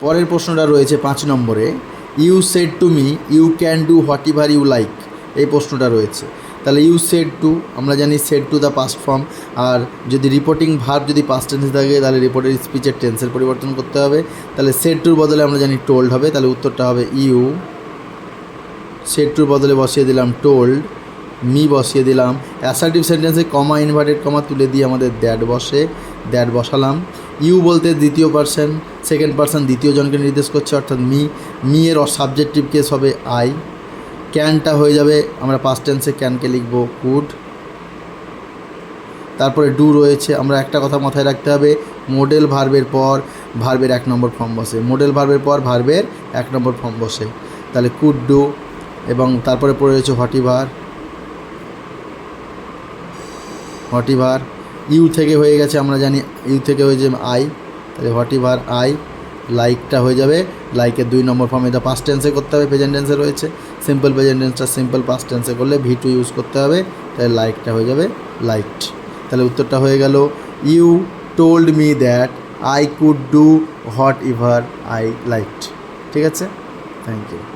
পরের প্রশ্নটা রয়েছে 5 নম্বরে, you said to me you can do whatever you like, এই প্রশ্নটা রয়েছে। তাহলে ইউ সেড টু, আমরা জানি said to the past form, আর যদি রিপোর্টিং ভার্ব যদি পাস্ট টেন্সে থাকে তাহলে রিপোর্টের স্পিচের টেন্সের পরিবর্তন করতে হবে। তাহলে সেড টুর বদলে আমরা জানি টোল্ড হবে, তাহলে উত্তরটা হবে ইউ। সেড টুর বদলে বসিয়ে দিলাম টোল্ড, মি বসিয়ে দিলাম। অ্যাসার্টিভ সেন্টেন্সে কমা ইনভার্টেড কমা তুলে দিয়ে আমাদের দ্যাট বসে, দ্যাট বসালাম। ইউ বলতে দ্বিতীয় পার্সন, সেকেন্ড পার্সন দ্বিতীয় জনকে নির্দেশ করছে অর্থাৎ মি, মি এর সাবজেক্টিভ কেস হবে আই। ক্যানটা হয়ে যাবে, আমরা পাস্ট টেন্সে ক্যানকে লিখবো কুড। তারপরে ডু রয়েছে, আমরা একটা কথা মাথায় রাখতে হবে, মডেল ভার্বের পর ভার্বের 1 নম্বর ফর্ম বসে, মডেল ভার্বের পর ভার্বের 1 নম্বর ফর্ম বসে। তাহলে কুড ডু, এবং তারপরে পড়ে রয়েছে whatever, whatever. You থেকে হয়ে গেছে, আমরা জানি ইউ থেকে হয়ে যাবে আই, তাহলে হোয়াট এভার আই। লাইকটা হয়ে যাবে, লাইকের 2 নম্বর ফর্ম, এটা পাস্ট টেন্সে করতে হবে, প্রেজেন্ট টেন্সে রয়েছে। সিম্পল প্রেজেন্ট টেন্সটা সিম্পল পাস্ট টেন্সে করলে ভি টু ইউজ করতে হবে, তাহলে লাইকটা হয়ে যাবে লাইকড। তাহলে উত্তরটা হয়ে গেল you told me that I could do whatever I liked. ঠিক আছে, থ্যাংক ইউ।